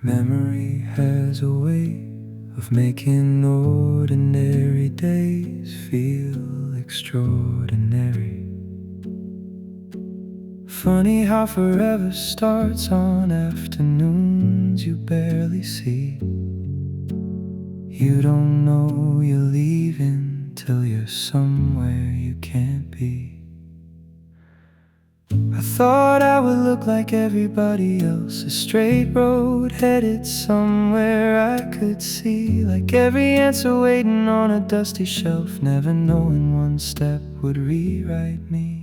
Memory has a way of making ordinary days feel extraordinary. Funny how forever starts on afternoons you barely see. You don't know you're leaving till you're somewhere you can't be. I thought I would look like everybody else, a straight road headed somewhere I could see, like every answer waiting on a dusty shelf, never knowing one step would rewrite me.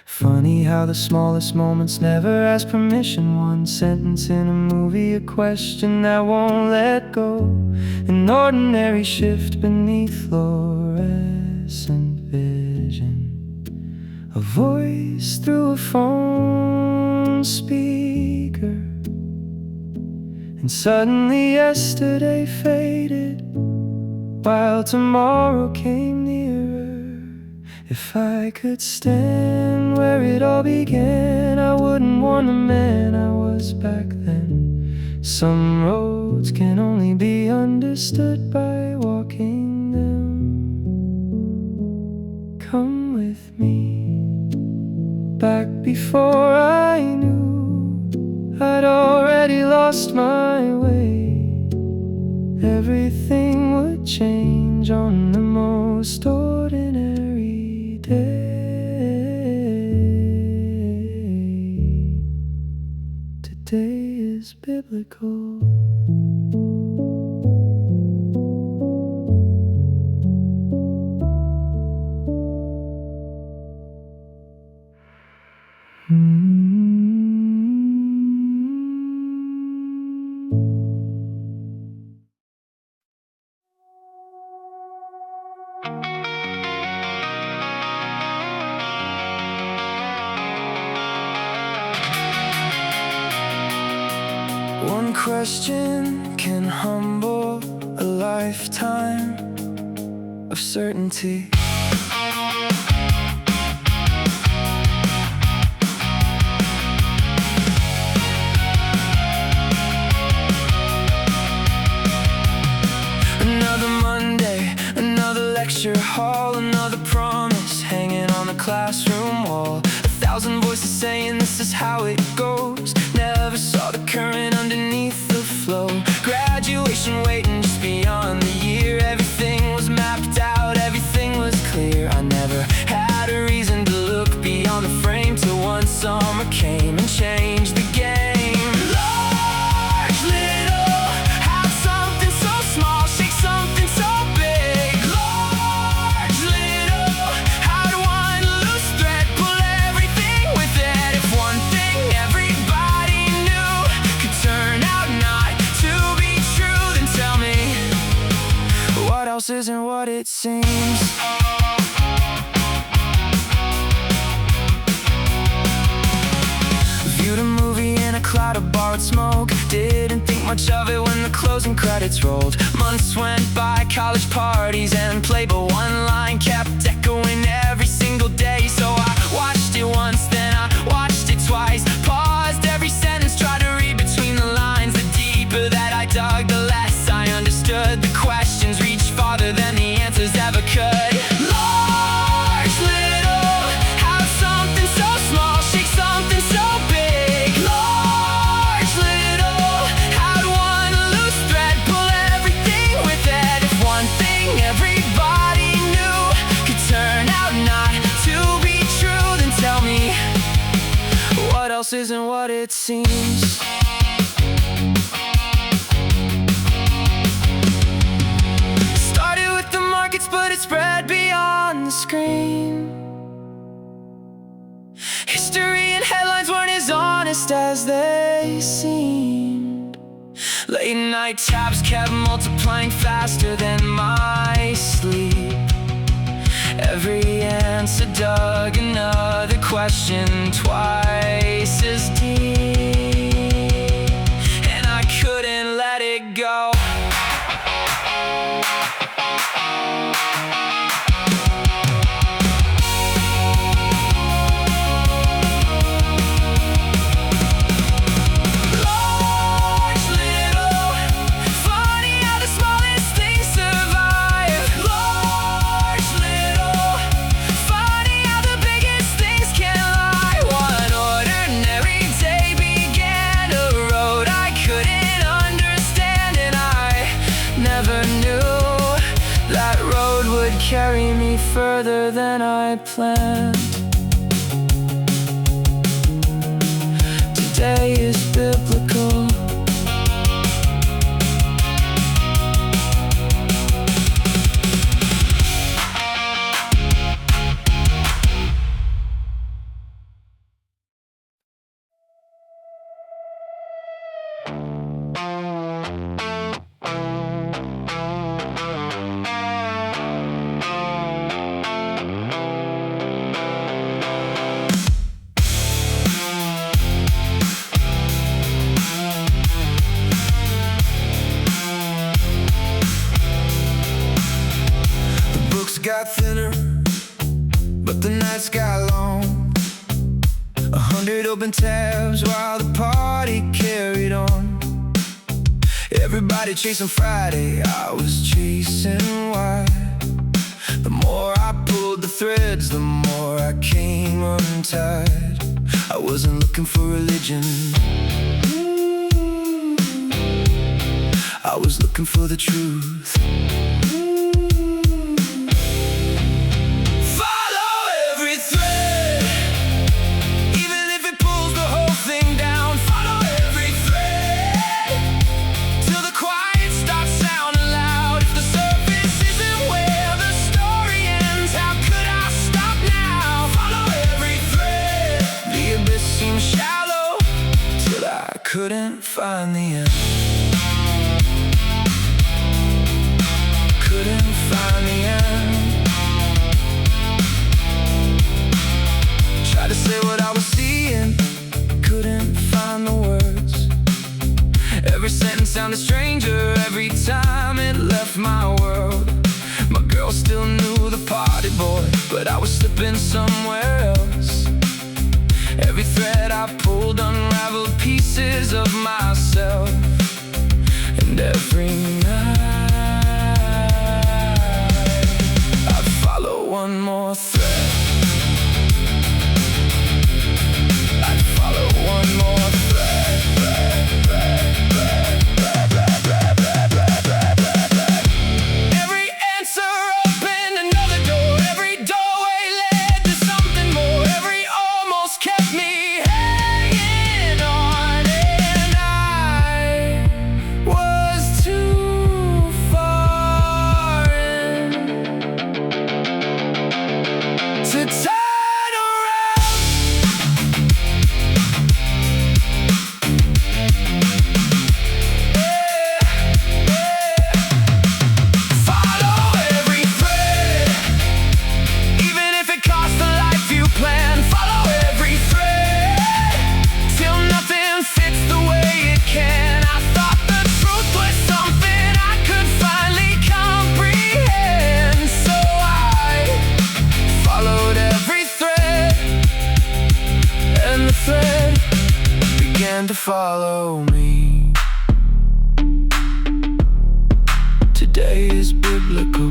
Funny how the smallest moments never ask permission. One sentence in a movie, a question that won't let go, an ordinary shift beneath fluorescent vision, a voice through a phone speaker, and suddenly yesterday faded while tomorrow came nearer. If I could stand where it all began, I wouldn't want the man I was back then. Some roads can only be understood by walking them. Come with me back before I knew I'd already lost my way. Everything would change on the most ordinary day. Today is biblical. One question can humble a lifetime of certainty. Another Monday, another lecture hall, another promise hanging on the classroom wall. 1,000 voices saying this is how it goes. Never saw the current underneath the flow. Graduation waiting just beyond the year. Everything was mapped out, everything was clear. I never had a reason to look beyond the frame till one summer came and changed the game. Large, little, have something so small, shake something so big. Large, little, how to wind a loose thread, pull everything with it. If one thing everybody knew could turn out not to be true, then tell me, what else isn't what it seems? Viewed a movie in a cloud of borrowed smoke. Didn't think much of it when the closing credits rolled. Months went by, college parties and play, but one line kept echoing every single day. So I watched it once, then I watched it twice. Paused every sentence, tried to read between the lines. The deeper that I dug, the less I understood. The questions reached farther than the answers ever could. Large, little, have something so small, shake something so big. Large, little, how to wind a loose thread, pull everything with it. If one thing everybody knew could turn out not to be true, then tell me, what else isn't what it seems? Started with the markets, but it spread beyond the screen. History and headlines weren't as honest as they seemed. Late night tabs kept multiplying faster than my sleep. Every answer dug another question twice as deep. carry me further than I planned. Today is biblical. Got thinner, but the nights got long. 100 open tabs while the party carried on. Everybody chasing Friday, I was chasing why. The more I pulled the threads, the more I came untied. I wasn't looking for religion, I was looking for the truth. Couldn't find the end. Couldn't find the end. Tried to say what I was seeing, couldn't find the words. Every sentence sounded stranger every time it left my world. My girl still knew the party boy, but I was slipping somewhere else. Every thread I pulled unraveled pieces of myself. And every night I'd follow one more thread. I'd follow one more thread, thread, thread, thread, thread, thread, thread, thread, thread, thread, thread. Every answer opened another door. Every doorway led to something more. Every almost kept me hanging on, and I was too far in to turn around. Follow every thread, even if it costs the life you planned. Follow every thread till nothing fits the way it can. I thought the truth was something I could finally comprehend, so I followed every thread, and the thread began to follow me. Today is biblical.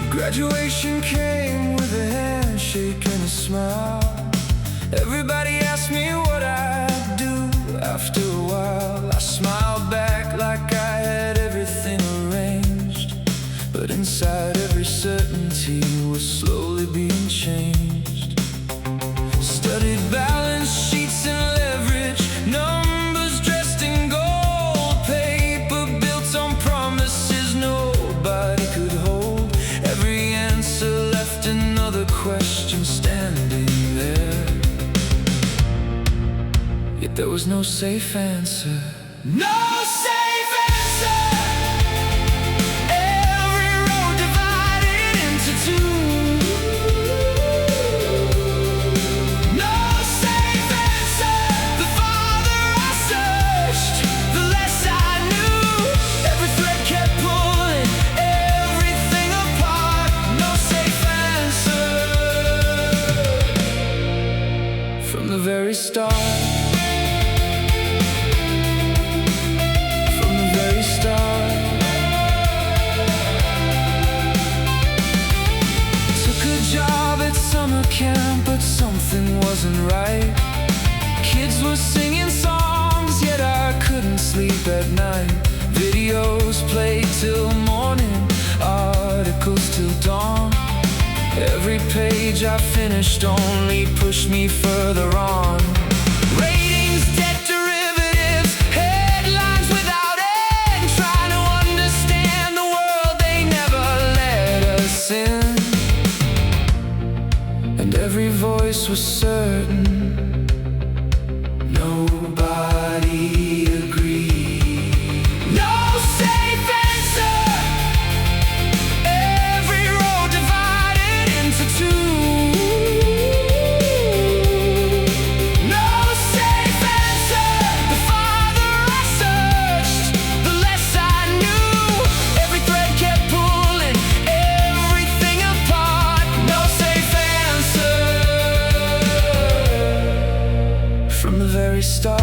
Graduation came with a handshake and a smile. Everybody asked me what I'd do after a while. I smiled back like I had everything arranged, but inside every certainty was slowly being changed. Studied balance sheets and leverage, numbers dressed in gold, paper built on promises nobody could hold. Every answer left another question standing there, yet there was no safe answer. No safe summer camp, but something wasn't right. Kids were singing songs, yet I couldn't sleep at night. Videos played till morning, articles till dawn. Every page I finished only pushed me further on. Ratings, debt derivatives, headlines without end, trying to understand the world they never let us in. And every voice was certain, nobody agreed. No safe answer, every road divided into two. No safe answer, the farther I searched, the less I knew. Every thread kept pulling everything apart. No safe answer from the very start.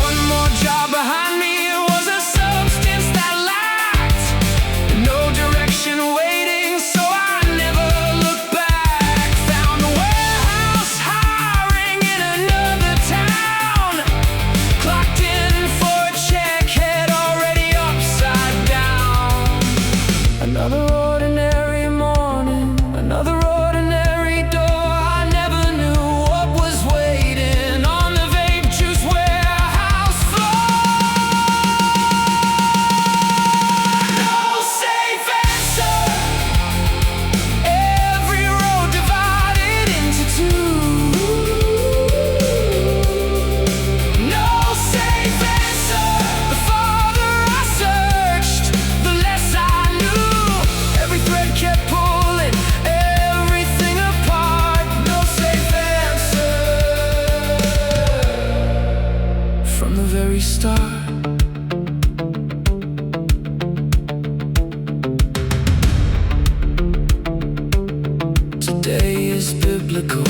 One more job behind me was a substance that lacked no direction waiting, so I never looked back. Found a warehouse hiring in another town. Clocked in for a check, head already upside down. Another ordinary morning, another ordinary door. I never knew what was waiting on the vape juice warehouse floor. No safe answer, every road divided into two. No safe answer, the farther I searched, the less I knew. Every thread kept pulling everything apart. No safe answer from the very start. Today is biblical.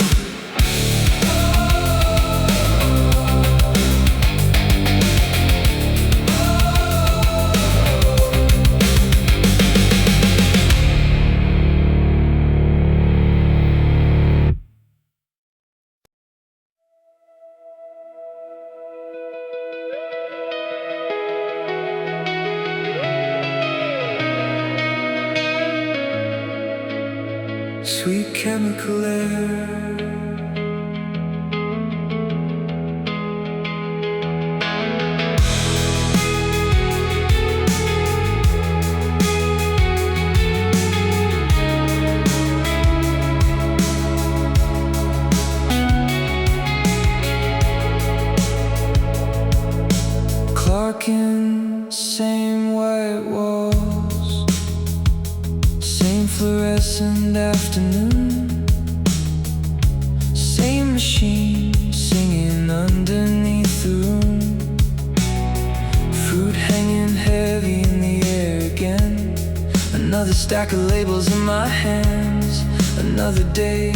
Sweet chemical air, Clarkin, same white walls, same fluorescent afternoon, same machine singing underneath the room. Fruit hanging heavy in the air again. Another stack of labels in my hands. Another day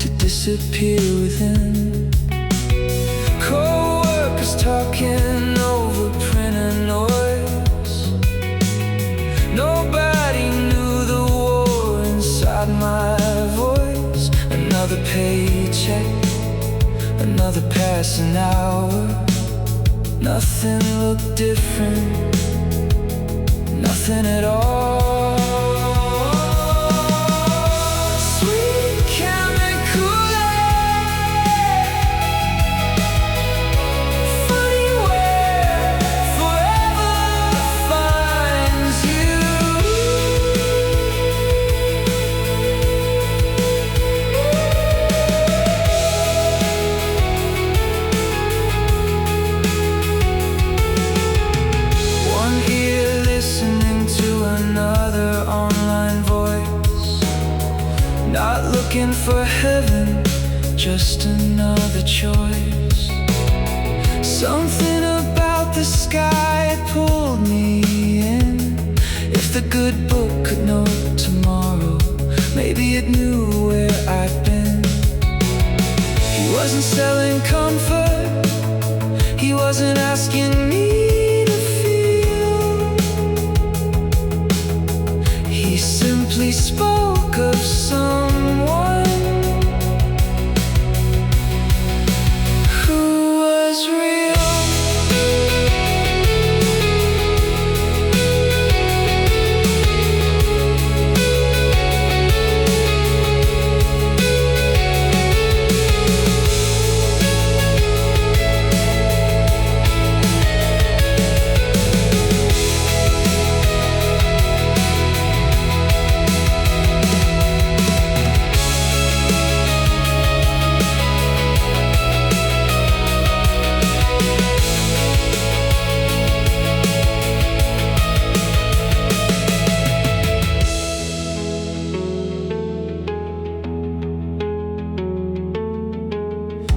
to disappear within. Co-workers talking over printer noise. Nobody knew the war inside my voice. Another paycheck, another passing hour. Nothing looked different, nothing at all. Sweet chemical air, funny where forever finds you. One ear listening to another online voice. Not looking for heaven, just another choice. Something about the sky pulled me in. If the good book could know tomorrow, maybe it knew where I'd been. He wasn't selling comfort, he wasn't asking me to feel. He simply spoke of someone who was real.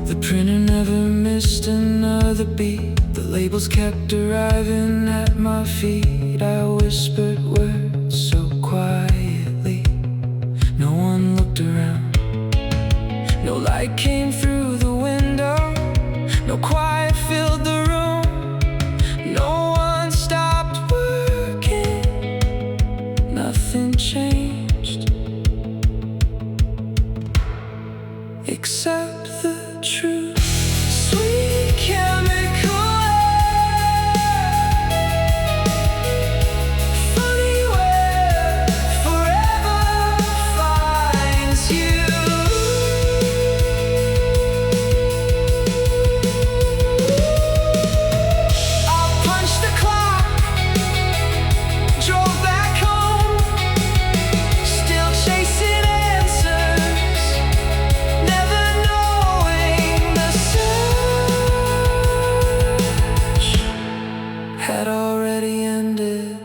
The printer never missed another beat. The labels kept arriving at my feet. I whispered words so quietly, no one looked around. No light came through the window, no quiet filled the room. No one stopped working, nothing changed except the truth. Sweet chemical air, funny where forever finds you. I punched the clock, drove back home, still chasing answers, never knowing the search had already ended.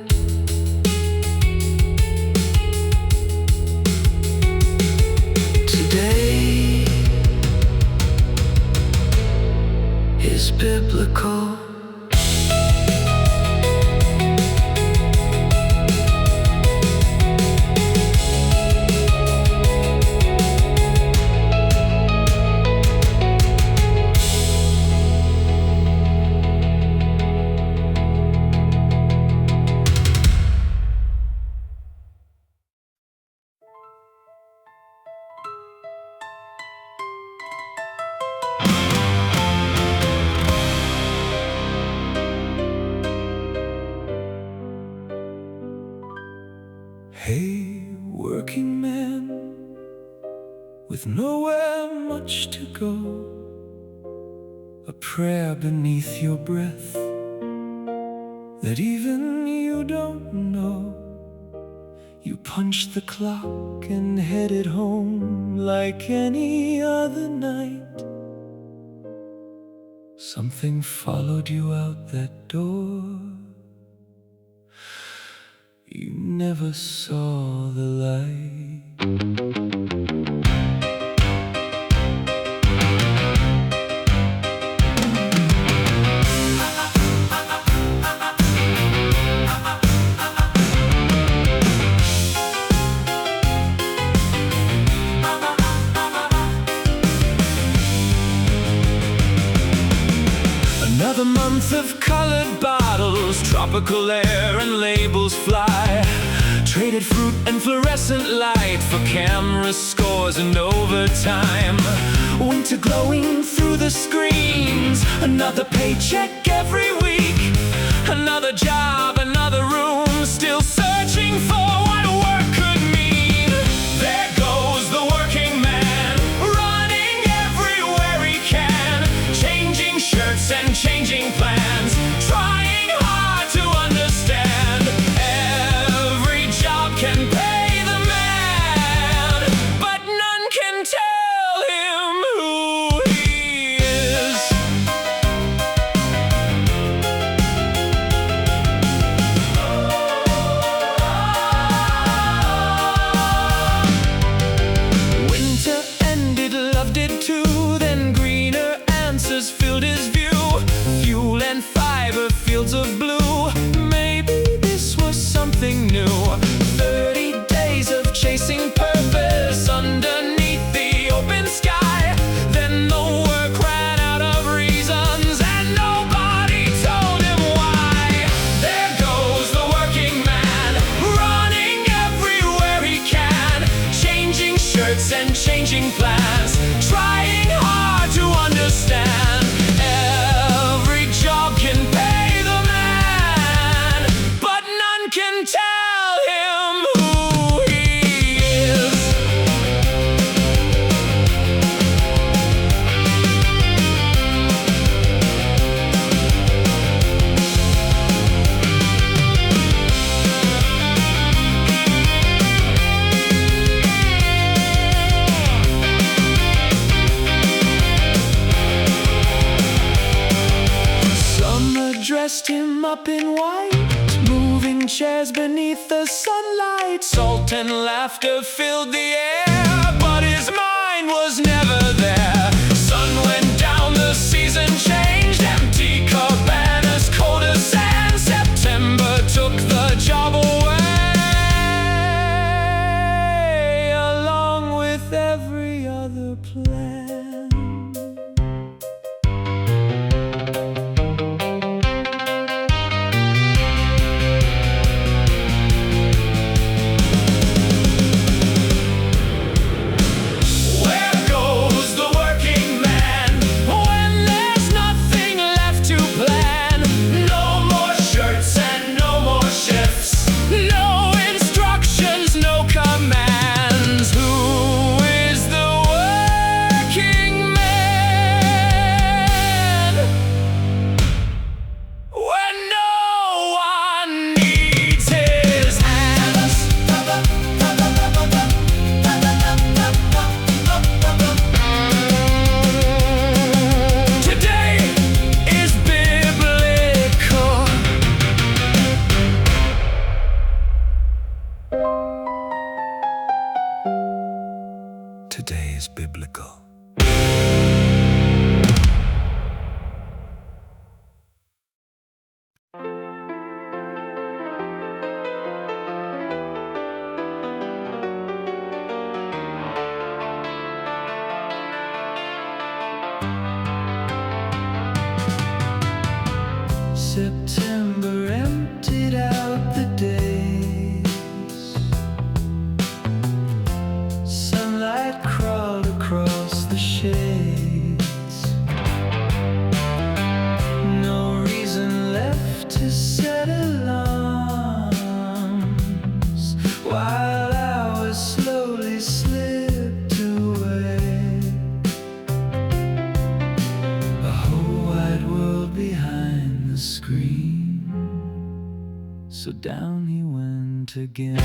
Today is biblical. Hey, working man, with nowhere much to go, a prayer beneath your breath that even you don't know. You punched the clock and headed home like any other night. Something followed you out that door. You never saw the light. Another month of colored bottles, tropical air and labels fly. Traded fruit and fluorescent light for camera scores and overtime. Winter glowing through the screens, another paycheck every week. Another job, another room, still searching for what work could mean. There goes the working man, running everywhere he can, changing shirts and changing plans, trying hard to understand. Every job can pay the man, but none can tell him who he is. new. 30 days of chasing purpose underneath the open sky. Then the work ran out of reasons and nobody told him why. There goes the working man, running everywhere he can, changing shirts and changing plans, trying hard to understand. Every job can pay the man, but none can tell him who he is. Dressed him up in white, moving chairs beneath the sunlight. Salt and laughter filled the air, but his mind was never there. Sun went down, the season changed, empty cabanas, cold as sand. September took the job away, along with every other plan. Today is biblical. September emptied out the days. Sunlight crawled across the shades. No reason left to set alarms, while hours slowly slipped away. A whole wide world behind the screen. So down he went again.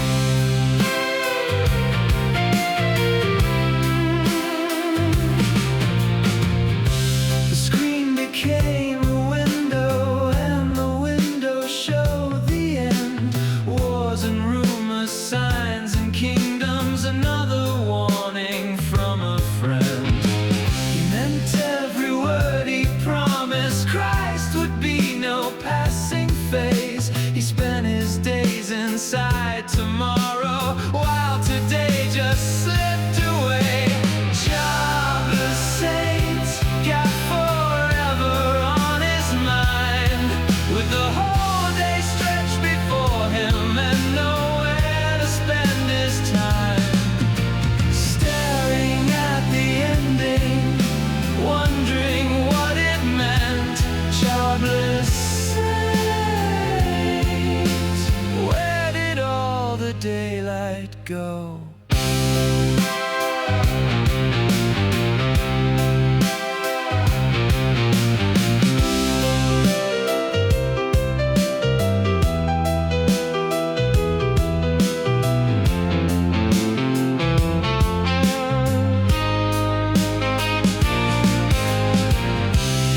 The screen became a window, and the window showed the end. Wars and rumors, signs and kingdoms, another warning from a friend. He meant every word he promised. Christ would be no passing phase. He spent his days inside tomorrow, while today just slipped away. Jobless Saint got forever on his mind, with the whole day stretched before him and nowhere to spend his time. Staring at the ending, wondering what it meant. Jobless Saint, where did all the daylight go?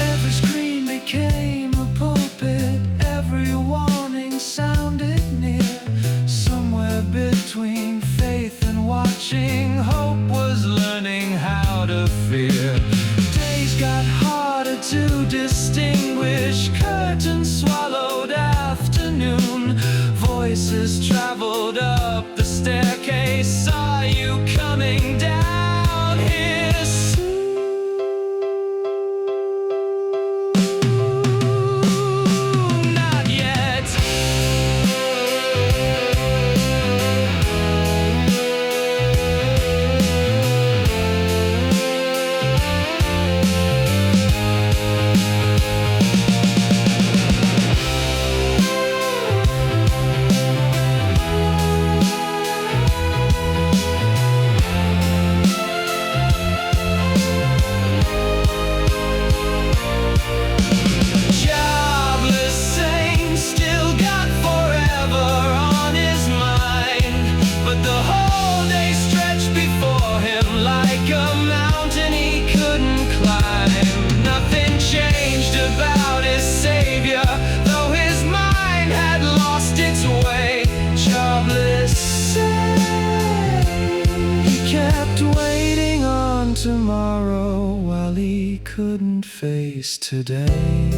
Every screen became a pulpit, every warning sounded near. Somewhere between faith and watching, hope was learning how to fear. Days got harder to distinguish, curtains swallowed afternoon. Voices traveled stumbled up the staircase, saw you coming down here soon. Not yet. Jobless Saint still got forever on his mind, but the whole day stretched before him like a mountain he couldn't climb. Nothing changed about his savior, though his mind had lost its way. Jobless Saint, he kept waiting on tomorrow while he couldn't face today.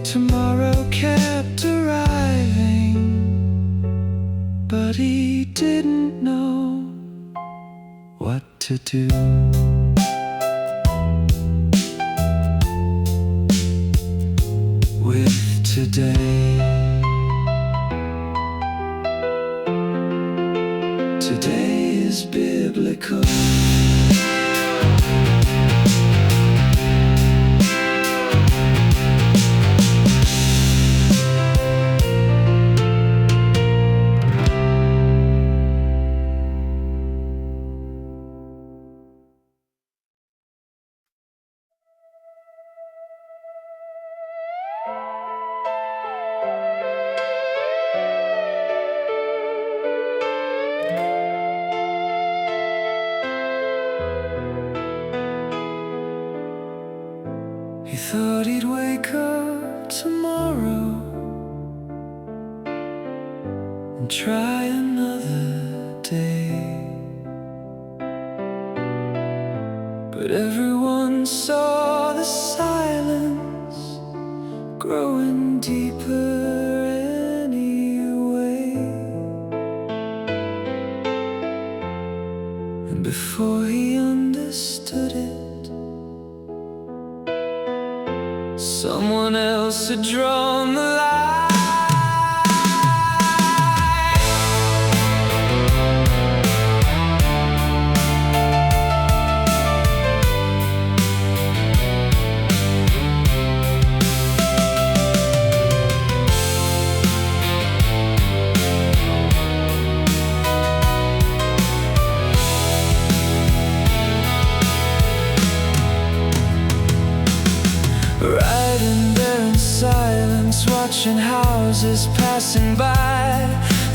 Tomorrow kept arriving, but he didn't know what to do. With today, today is biblical. He thought he'd wake up tomorrow and try another day, but everyone saw the silence growing deeper anyway. And before he understood it, someone else had drawn the line. Riding there in silence, watching houses passing by,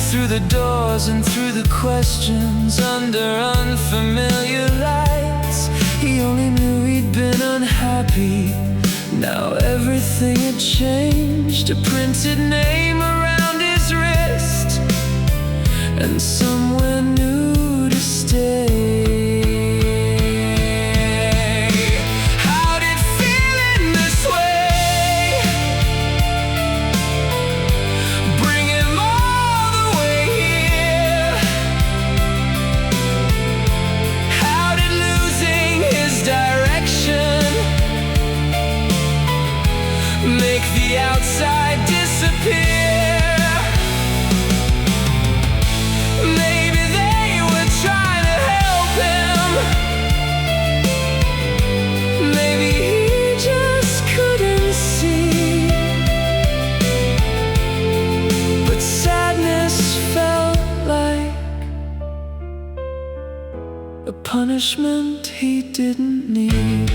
through the doors and through the questions, under unfamiliar lights. He only knew he'd been unhappy. Now everything had changed. A printed name around his wrist, and somewhere new to stay. Make the outside disappear. Maybe they were trying to help him. Maybe he just couldn't see. But sadness felt like a punishment he didn't need.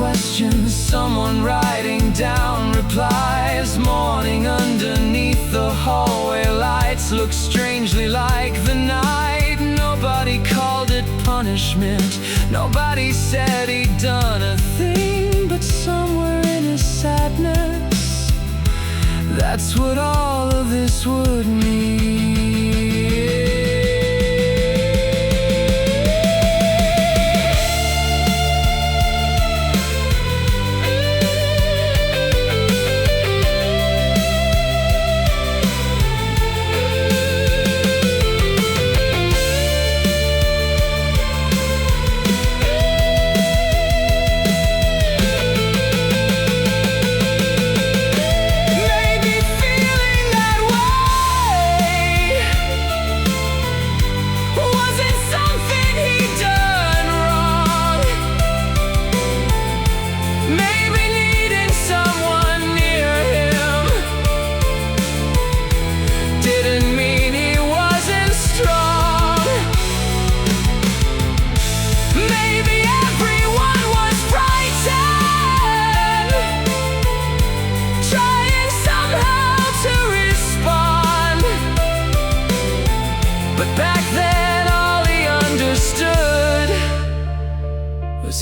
questions, someone writing down replies. Mourning underneath the hallway lights looks strangely like the night. Nobody called it punishment, nobody said he'd done a thing, but somewhere in his sadness, that's what all of this would mean.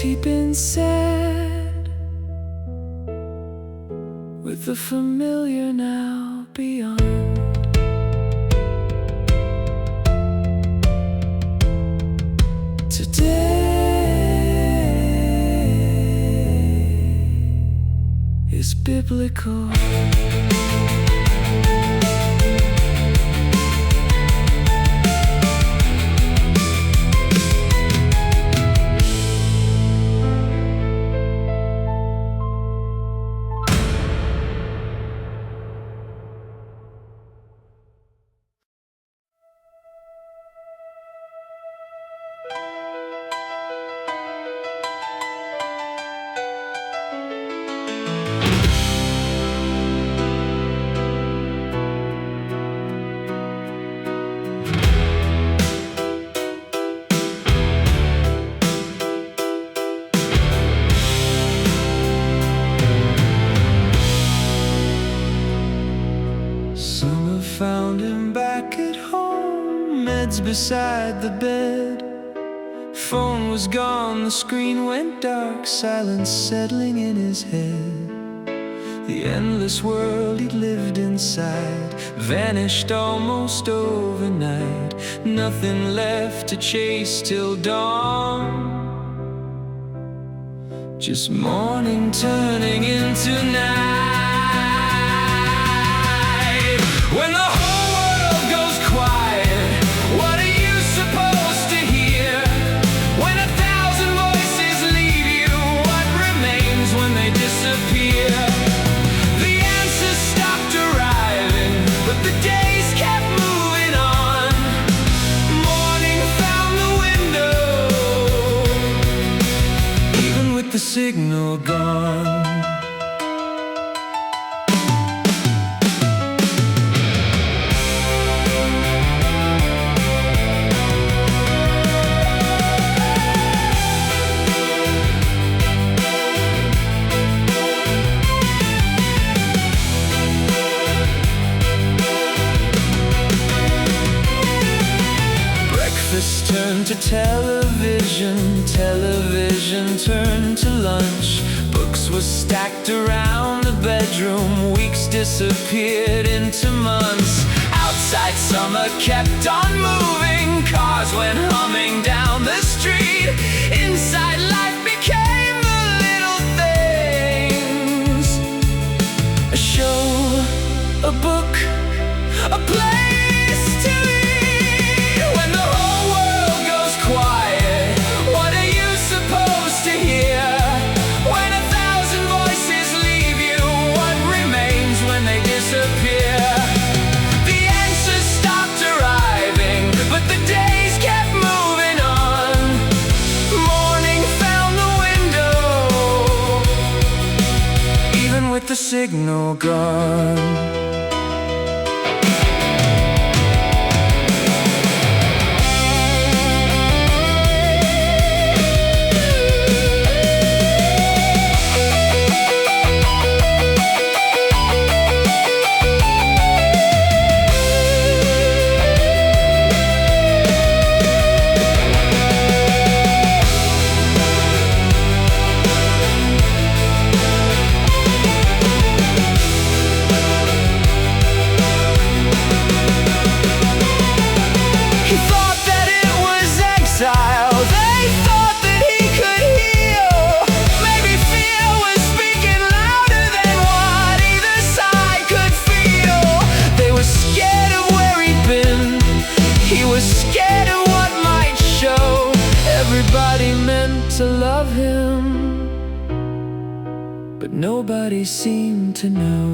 He'd been sad, with the familiar now beyond. Today is biblical. Found him back at home, meds beside the bed. Phone was gone, the screen went dark, silence settling in his head. The endless world he'd lived inside vanished almost overnight. Nothing left to chase till dawn, just morning turning into night. When the whole world goes quiet, what are you supposed to hear? When 1,000 voices leave you, what remains when they disappear? The answers stopped arriving, but the days kept moving on. Morning found the window, even with the signal gone. Turned to television, television turned to lunch. Books were stacked around the bedroom, weeks disappeared into months. Outside summer kept on moving, cars went humming down the street. Inside life became the little things, a show, a book, a place to eat. When the whole world goes quiet, what are you supposed to hear? When 1,000 voices leave you, what remains when they disappear? The answers stopped arriving, but the days kept moving on. Morning found the window, even with the signal gone. nobody seemed to know.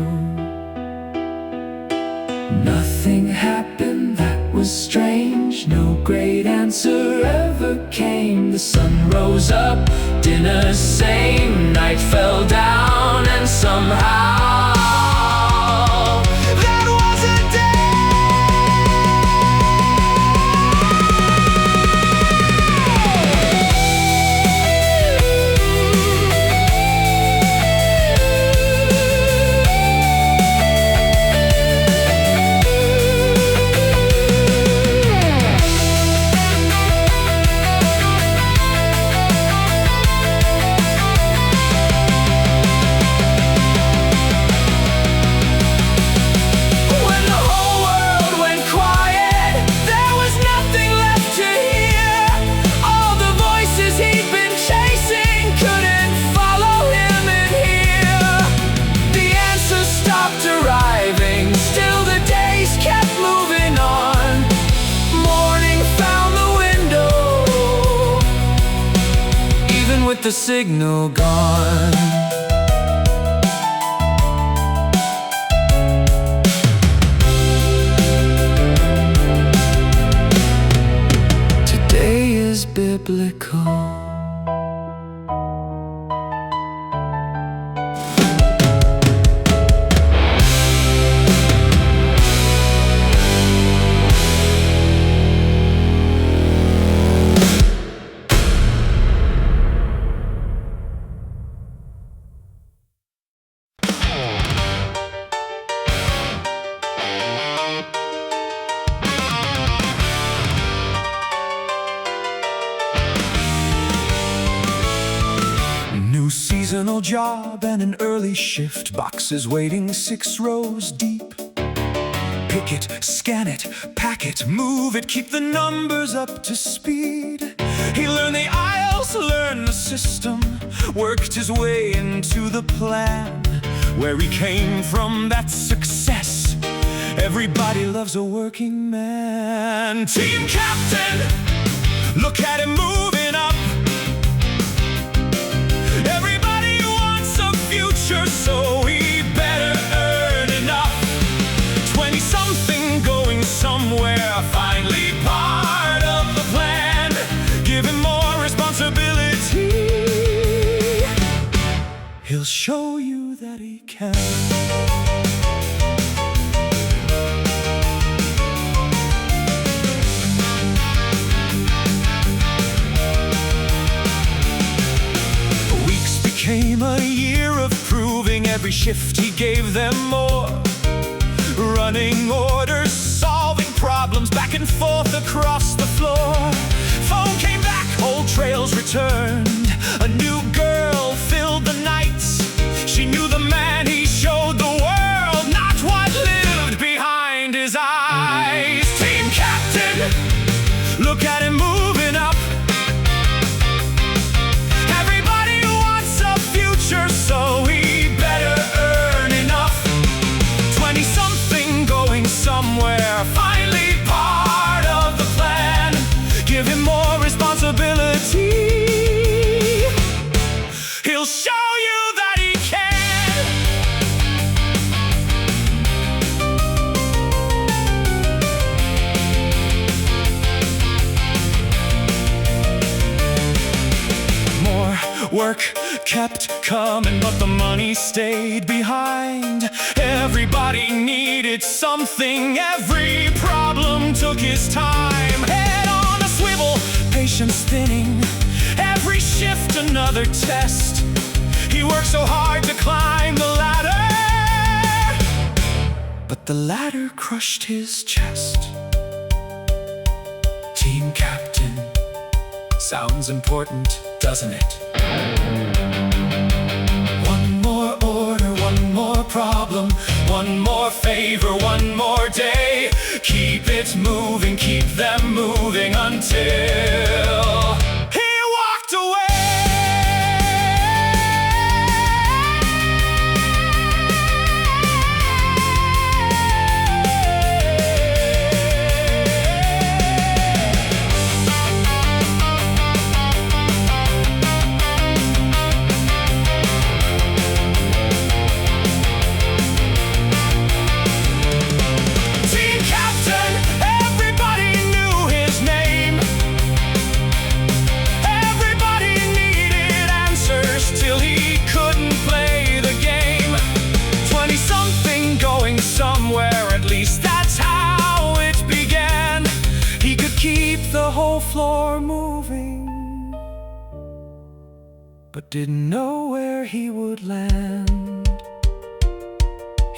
Nothing happened that was strange, no great answer ever came. The sun rose up, dinner same, night fell down, and somehow that was a with the signal gone. Today is biblical. Seasonal job and an early shift, boxes waiting 6 rows deep. Pick it, scan it, pack it, move it, keep the numbers up to speed. He learned the aisles, learned the system, worked his way into the plan. Where he came from, that's success. Everybody loves a working man. Team captain, look at him moving up. Everybody wants a future, so he better earn enough. 20-something going somewhere, finally part of the plan. Give him more responsibility. He'll show you that he can. Came a year of proving, every shift he gave them more. Running orders, solving problems, back and forth across the floor. Phone came back, old trails returned. A new girl filled the nights. She knew the man, he showed the world, not what lived behind his eyes. Team captain, look at him moving up. So he better earn enough. 20-something going somewhere, finally part of the plan. Give him more responsibility. He'll show you that he can. More work kept coming, but the money stayed behind. Everybody needed something, every problem took his time. Head on a swivel, patience thinning, every shift another test. He worked so hard to climb the ladder, but the ladder crushed his chest. Team captain, sounds important, doesn't it? One more order, one more problem, one more favor, one more day. Keep it moving, keep them moving until he walked away. least that's how it began. He could keep the whole floor moving, but didn't know where he would land.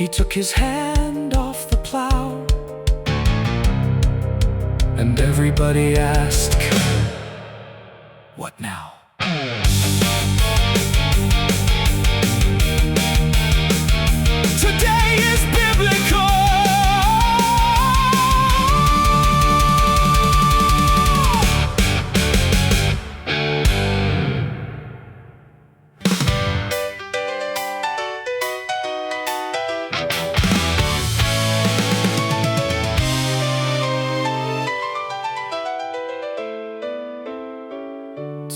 He took his hand off the plow, and everybody asked, "What now?" Today is biblical.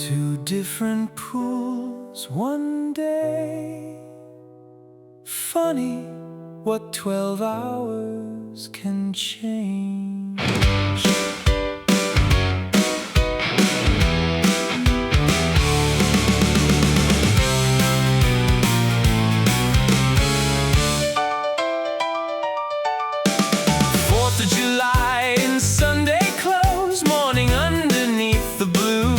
Two different pools one day. Funny what 12 hours can change. 4th of July in Sunday clothes, morning underneath the blue.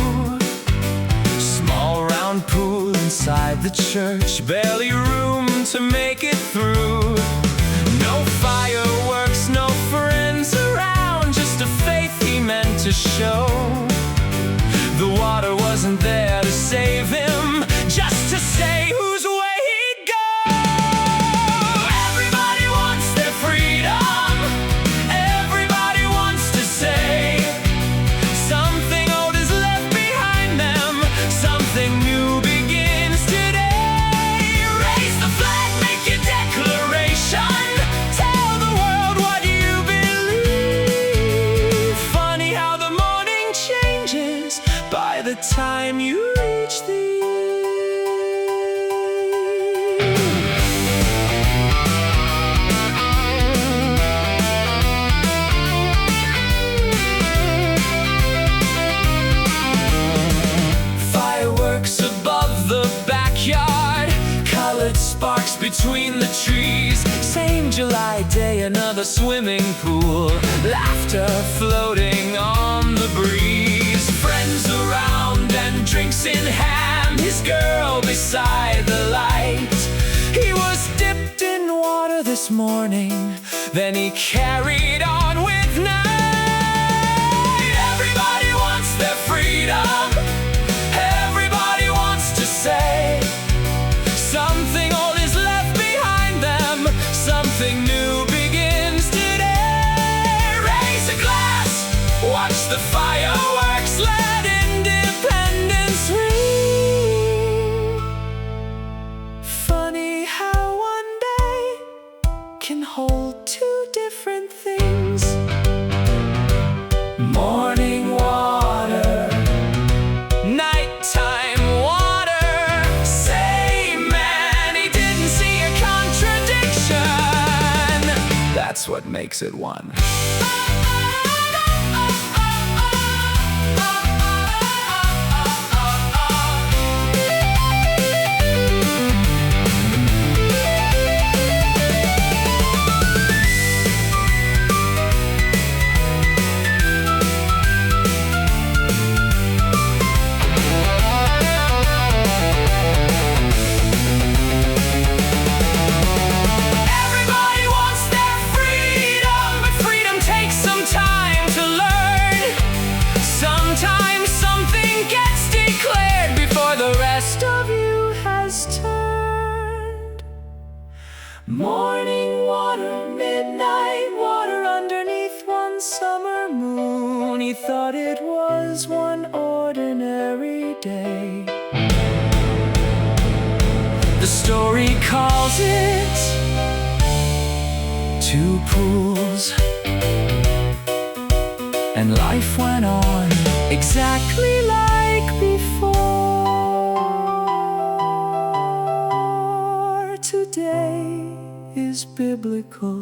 Small round pool inside the church, barely room to make it through. No fireworks, no friends around, just a faith he meant to show. The water wasn't there to save him, just to say whose way he'd go. Everybody wants their freedom. Everybody wants to say something old is left behind them, something new begins today. Raise the flag, make your declaration, tell the world what you believe. Funny how the morning changes by the time you reach the eve. Fireworks above the backyard, colored sparks between the trees. Same July day, another swimming pool, laughter floating on the breeze. Friends around and drinks in hand, his girl beside the light. He was dipped in water this morning, then he carried on with night. Everybody wants their freedom. Everybody wants to say something old is left behind them, something new begins today. Raise a glass, watch the fireworks, let independence ring. Funny how one day can hold two different things. Morning water, nighttime water. Same man, he didn't see a contradiction. That's what makes it one. Everybody wants their freedom, but freedom takes some time to learn. Sometimes something gets declared before the rest of you has turned. Morning water, midnight water, underneath one summer moon. He thought it was one ordinary day. The story calls it two pools, and life went on exactly like before. Today is biblical.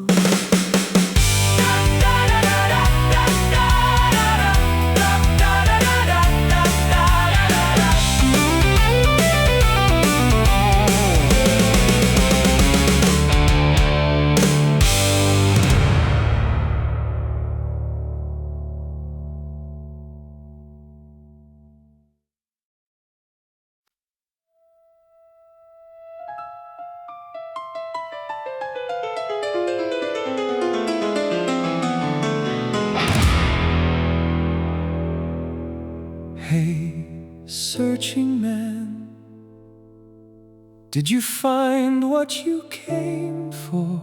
Did you find what you came for?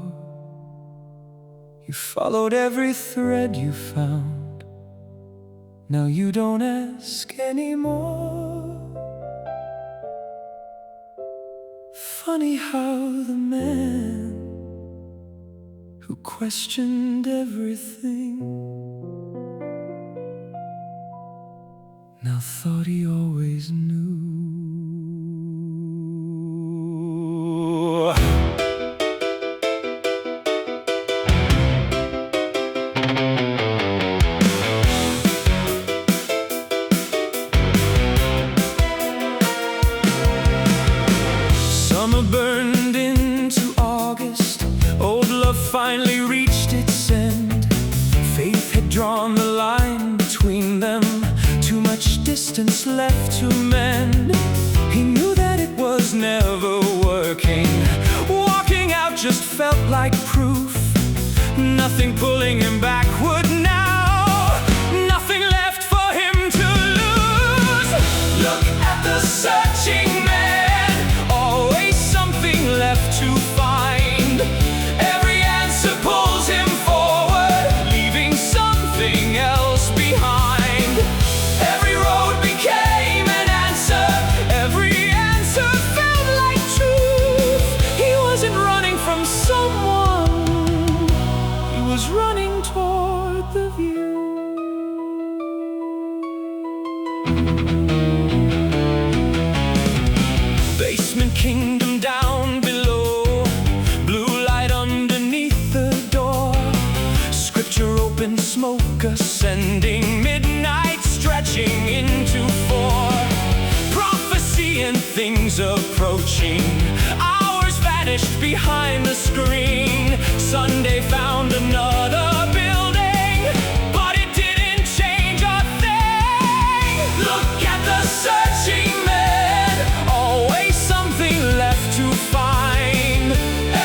You followed every thread you found. Now you don't ask anymore. Funny how the man who questioned everything now thought he always knew. Summer burned into August. Old love finally reached its end. Faith had drawn the line between them. Too much distance left to mend. He knew that it was never working. Walking out just felt like proof. Nothing pulling him backward now. Nothing left for him to lose. Look at the searching man. Always something left to find. Every answer pulls him forward, leaving something else behind. Every road became an answer. Every answer felt like truth. He wasn't running from someone. He was running toward the view. Basement kingdom down below. Blue light underneath the door. Scripture open, smoke ascending. Midnight stretching into 4. Prophecy and things approaching. Hours vanished behind the screen. Sunday found another building, but it didn't change a thing. Look at the searching man. Always something left to find.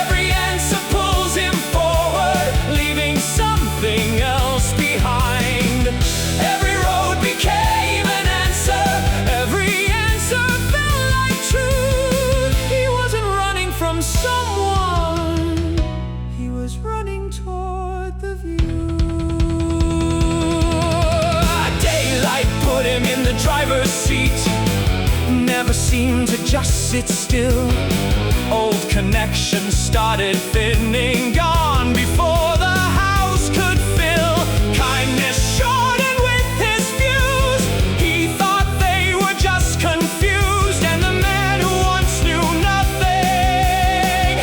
Every answer pulls him forward, leaving something else behind. Every road became an answer. Every answer felt like truth. He wasn't running from someone. He was running toward the view. Daylight put him in the driver's seat. Never seemed to just sit still. Old connections started thinning. Gone before the house could fill. Kindness shortened with his views. He thought they were just confused. And the man who once knew nothing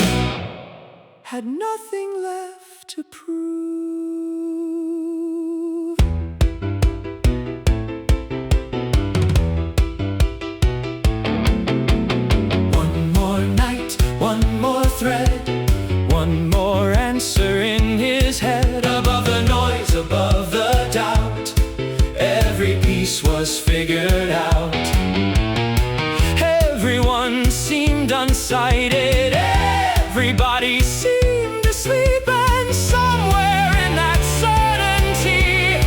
had nothing left to prove. One more night, one more thread, one more answer in his head. Above the noise, above the doubt, every piece was figured out. Everyone seemed unsighted. Everybody seemed asleep. And somewhere in that certainty,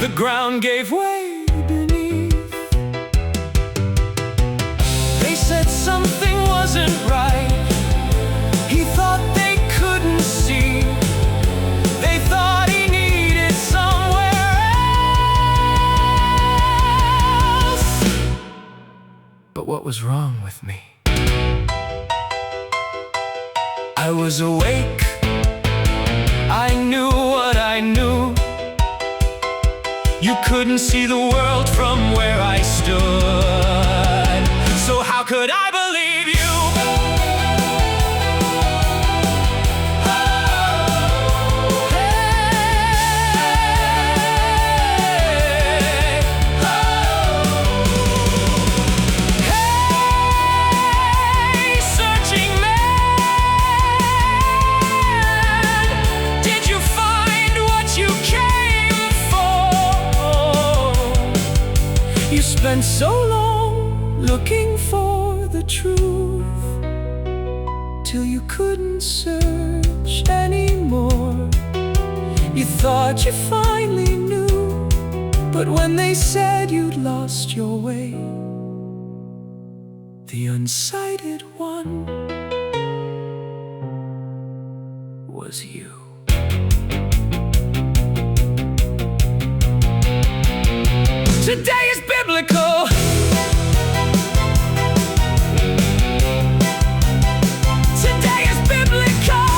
the ground gave way beneath. They said something wasn't right. He thought they couldn't see. They thought he needed somewhere else. But what was wrong with me? I was awake. I knew what I knew. You couldn't see the world from where I stood. So how could I believe you? Hey, searching man, did you find what you came for? You spent so long looking for the truth, till you couldn't search anymore. You thought you finally knew, but when they said you'd lost your way, The unsighted one was you. Today is biblical. Today is biblical.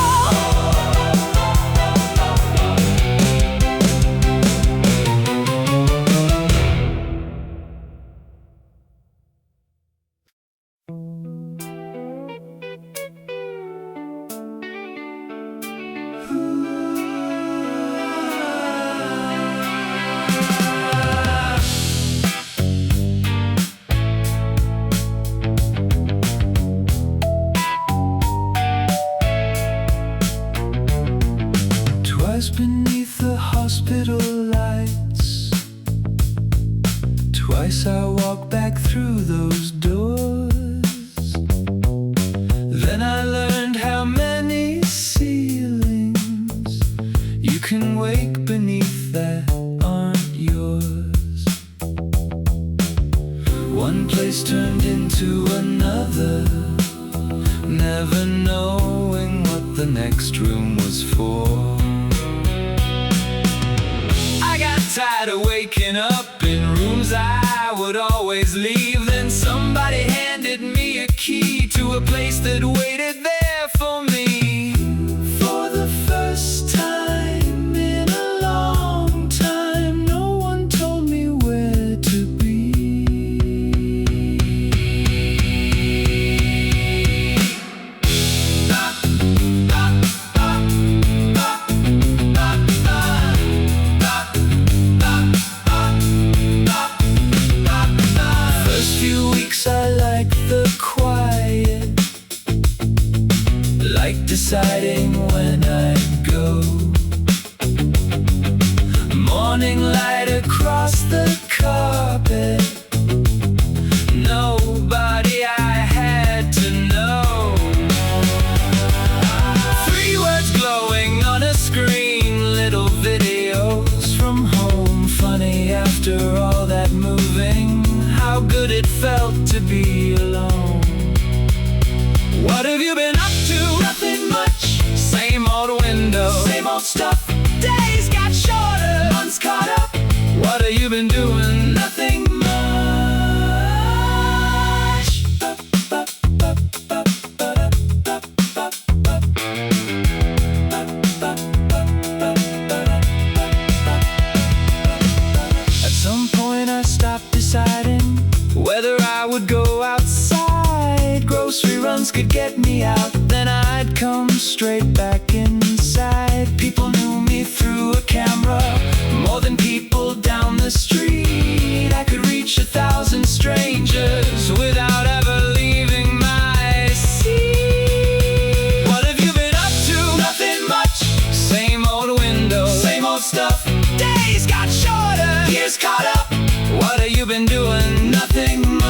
Beneath the hospital lights, twice I walked back through those doors. Then I learned how many ceilings you can wake beneath that aren't yours. One place turned into another, never knowing what the next room was for. Tired of waking up in rooms I would always leave. Then somebody handed me a key to a place that waited there for me. For the first time in a long time, no one told me where to be. I like the quiet, like deciding when I'd go. Morning light across the carpet, nobody I had to know. 3 words glowing on a screen, little videos from home. Funny after all that moving, how good it felt to be alone. What have you been up to? Nothing much. Same old window, same old stuff. Days got shorter, months caught up. What have you been doing? Nothing much. At some point I stopped deciding whether I would go outside. Grocery runs could get me out, then I'd come straight back inside. People knew me through a camera, more than people down the street. I could reach 1,000 strangers without ever leaving my seat. What have you been up to? Nothing much. Same old window, same old stuff. Days got shorter, years caught up. What have you been doing? Nothing much.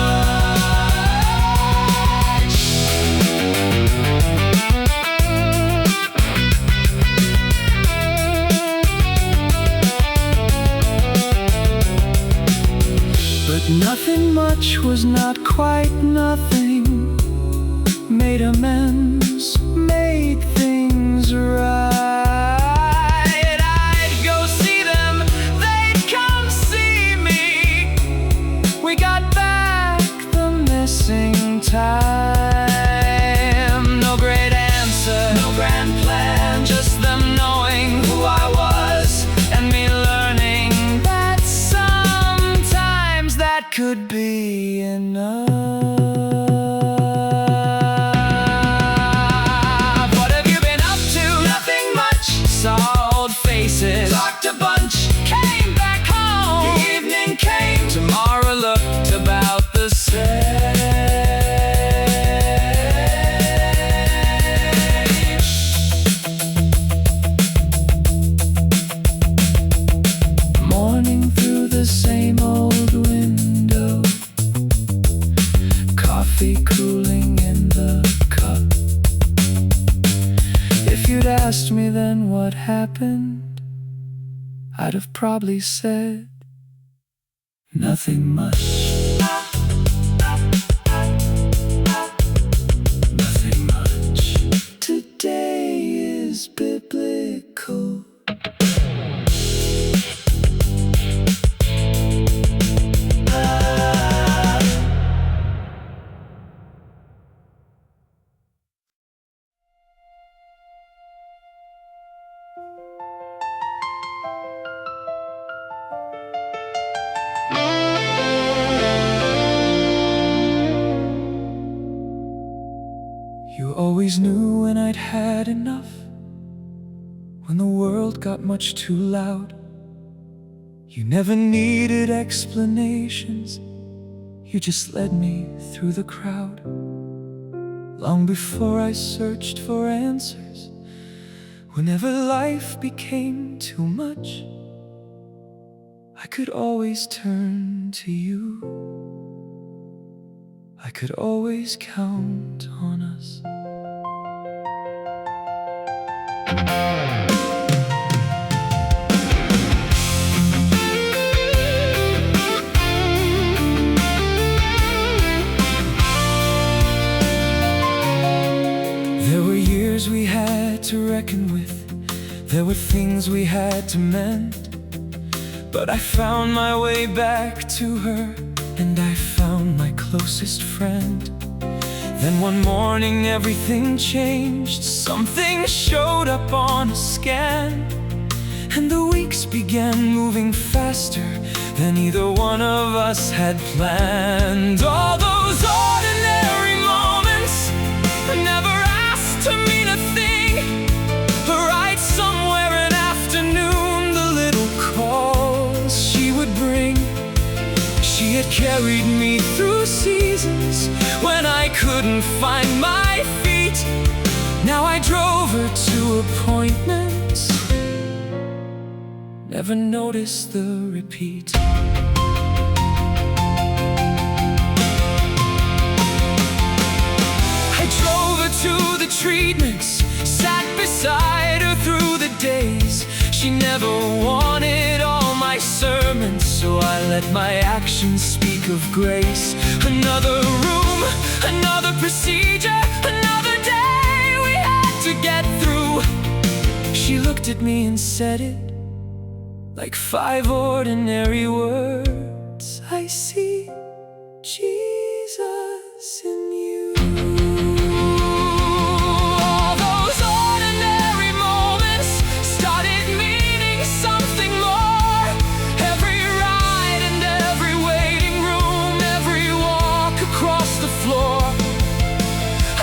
But nothing much was not quite nothing. Made amends, made things right. Time. No great answer, no grand plan, just them knowing who I was and me learning that sometimes that could be enough. What have you been up to? Nothing much. Saw old faces, talked a bunch, came back home. The evening came, tomorrow looked about the same. Same old window, coffee cooling in the cup. If you'd asked me then what happened, I'd have probably said nothing much. always knew when I'd had enough, when the world got much too loud. You never needed explanations, you just led me through the crowd. Long before I searched for answers, whenever life became too much, I could always turn to you. I could always count on us. There were years we had to reckon with, there were things we had to mend, but I found my way back to her, and I found my closest friend. Then one morning everything changed, something showed up on a scan, and the weeks began moving faster than either one of us had planned. All those ordinary moments, never asked to mean a thing, right somewhere an afternoon, the little calls she would bring. She had carried me through seasons when I couldn't find my feet. Now I drove her to appointments, never noticed the repeat. I drove her to the treatments, sat beside her through the days. She never wanted all my sermons, so I let my actions speak of grace. Another room, another procedure, another day we had to get through. She looked at me and said it like 5 ordinary words. I see Jesus in you. All those ordinary moments started meaning something more. Every ride and every waiting room, every walk across the floor.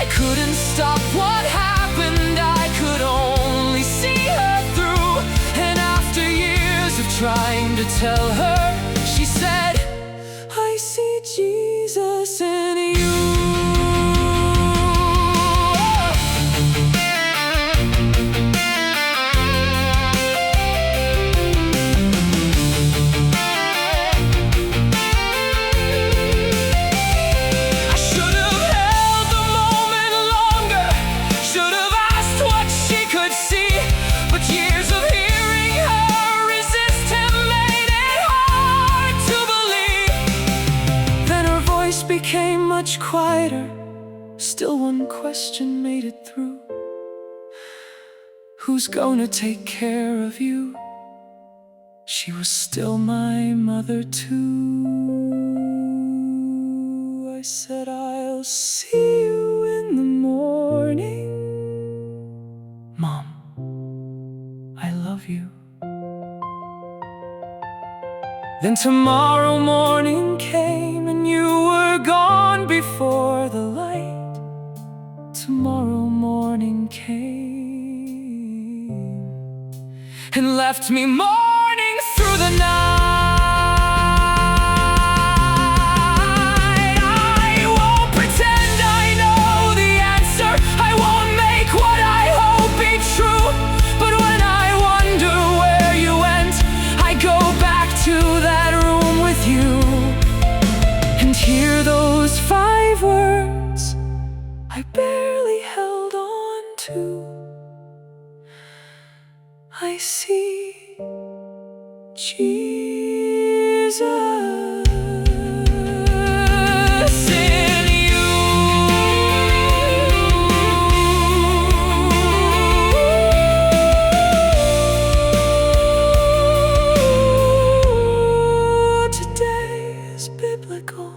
I couldn't stop what happened, I could only see her through. And after years of trying to tell her, she said, I see Jesus in you. I should have held the moment longer, should have asked what she could see, but years of hearing her resist him made it hard to believe. Then her voice became much quieter, still one question made it through. Who's gonna take care of you? She was still my mother too. I said, I'll see you in the morning. Mom, I love you. Then tomorrow morning came and you were gone before the light. Tomorrow morning came and left me mourning through the night. I won't pretend I know the answer, I won't make what I hope be true, but when I wonder where you went, I go back to that room with you and hear those 5 words I barely held on to. I see Jesus in you. Today is biblical.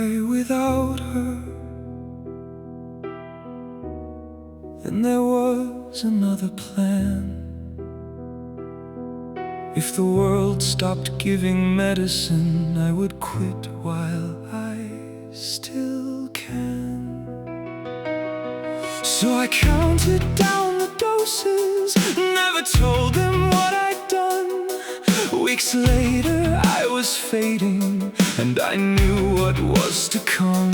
die without her. Then there was another plan. If the world stopped giving medicine, I would quit while I still can. So I counted down the doses, never told them what I'd done. Weeks later I was fading, and I knew what was to come.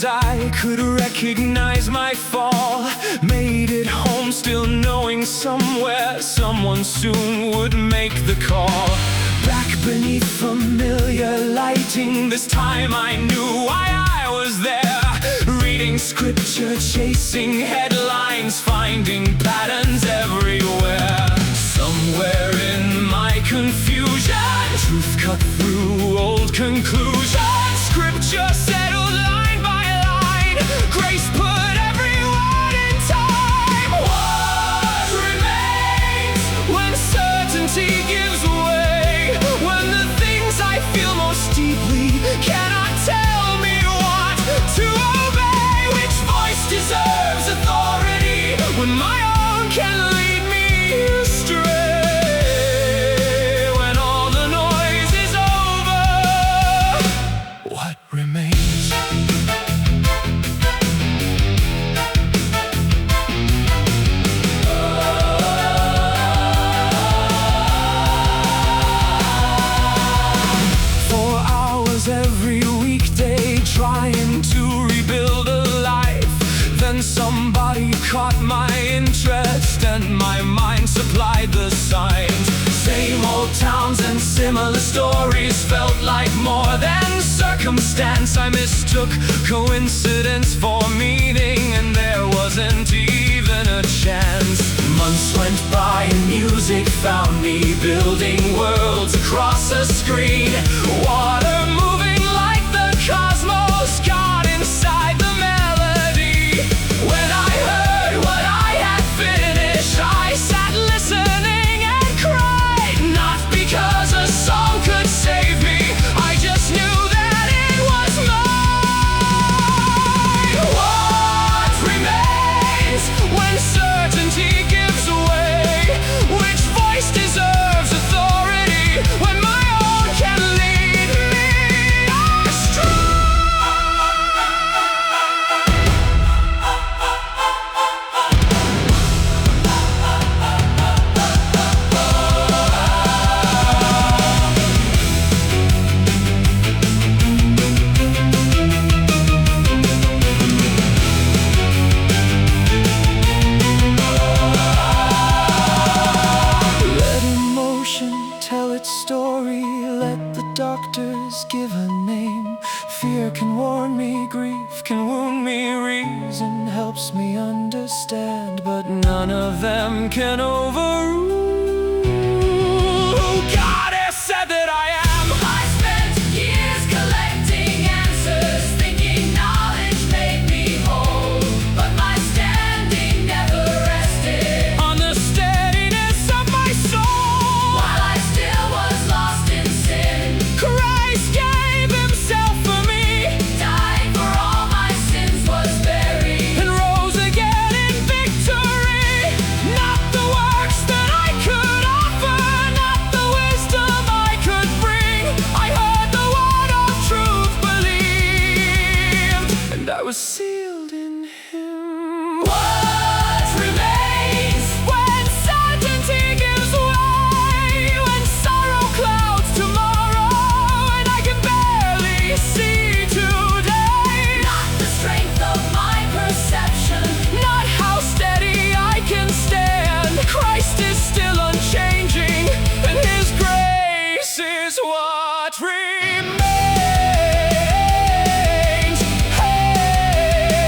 I could recognize my fall, made it home still knowing somewhere someone soon would make the call. Back beneath familiar lighting, this time I knew why I was there. Reading scripture, chasing headlines, finding patterns everywhere. Somewhere in my confusion, truth cut through old conclusions. Scripture settled line by line, grace put every word in time. What remains when certainty gives way? When the things I feel most deeply cannot tell me what to obey? Which voice deserves authority when my own can lead me astray? When all the noise is over, what remains? Every weekday trying to rebuild a life. Then somebody caught my interest and my mind supplied the signs. Same old towns and similar stories felt like more than circumstance. I mistook coincidence for meaning, and there wasn't even a chance. Months went by and music found me building worlds across a screen. Water moving like the cosmos, God inside the melody. When I heard what I had finished, I sat listening and cried. Not because a song could save me, I just knew that it was mine. What remains when certainty gives way? Which voice deserves authority when my own can lead me astray? Let emotion tell its story, let the doctors give a name. Fear can warn me, grief can wound me, reason helps me understand, but none of them can overrule who God has said that I am. I spent years collecting answers, thinking knowledge made me whole, but my standing never rested on the steadiness of my soul. While I still was lost in sin, Christ gave himself for me, died for all my sins, was buried, and rose again in victory. Not the works that I could offer, not the wisdom I could bring. I heard the word of truth, believed, and I was sealed in him. What remains when certainty gives way? When sorrow clouds tomorrow and I can barely see today? Not the strength of my perception, not how steady I can stand. Christ is still unchanging, and his grace is what remains. Hey,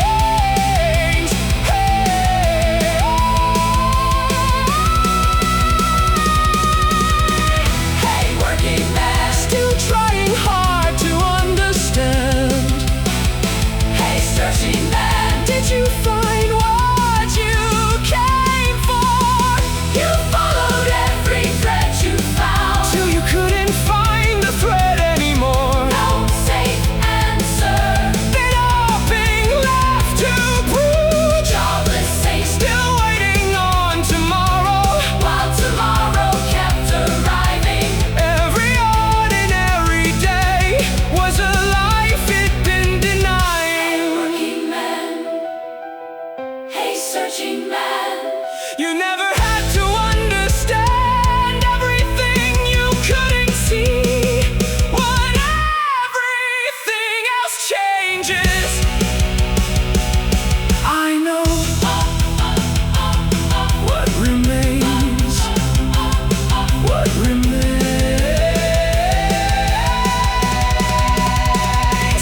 searching man. You never had to understand everything you couldn't see. When everything else changes, I know what remains, what remains.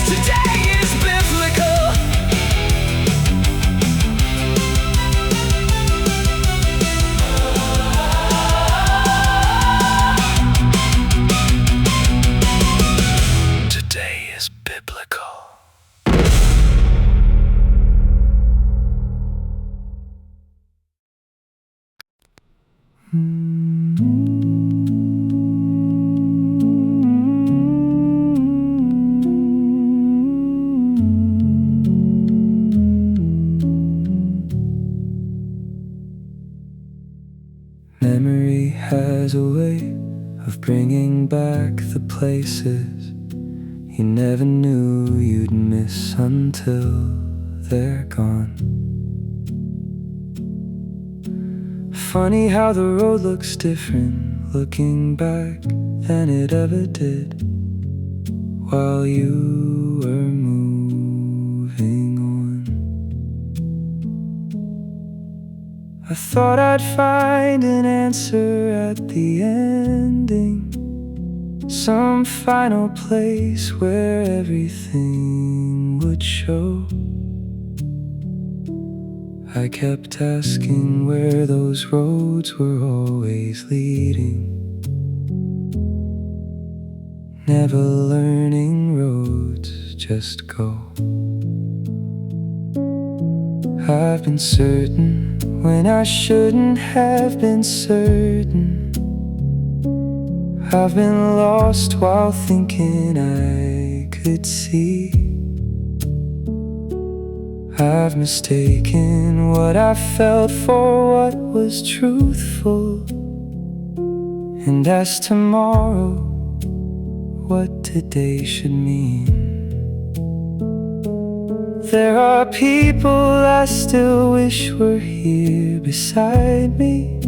Today is biblical. Today is biblical. Memory has a way of bringing back the places you never knew you'd miss until they're gone. Funny how the road looks different looking back than it ever did while you were moving on. I thought I'd find an answer at the ending, some final place where everything would show. I kept asking where those roads were always leading, never learning roads just go. I've been certain when I shouldn't have been certain. I've been lost while thinking I could see. I've mistaken what I felt for what was truthful, and asked tomorrow what today should mean. There are people I still wish were here beside me.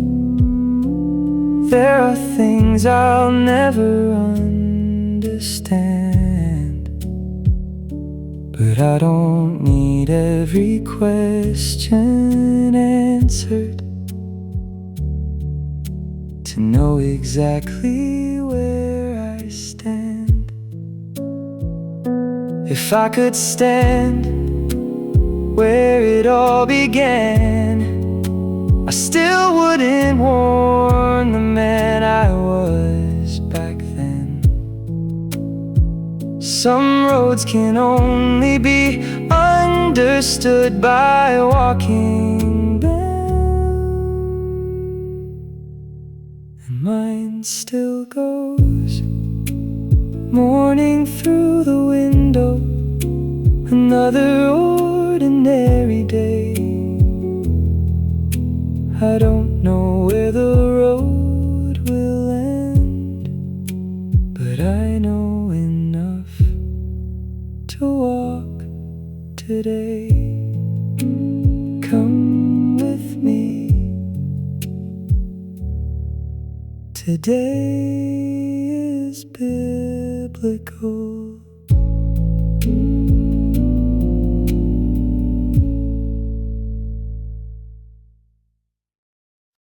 There are things I'll never understand, but I don't need every question answered to know exactly where I stand. If I could stand where it all began, I still wouldn't warn the man I was back then. Some roads can only be understood by walking them, and mine still goes mourning through the window, another ordinary day. I don't know where the road will end, but I know enough to walk today. Come with me. Today is biblical.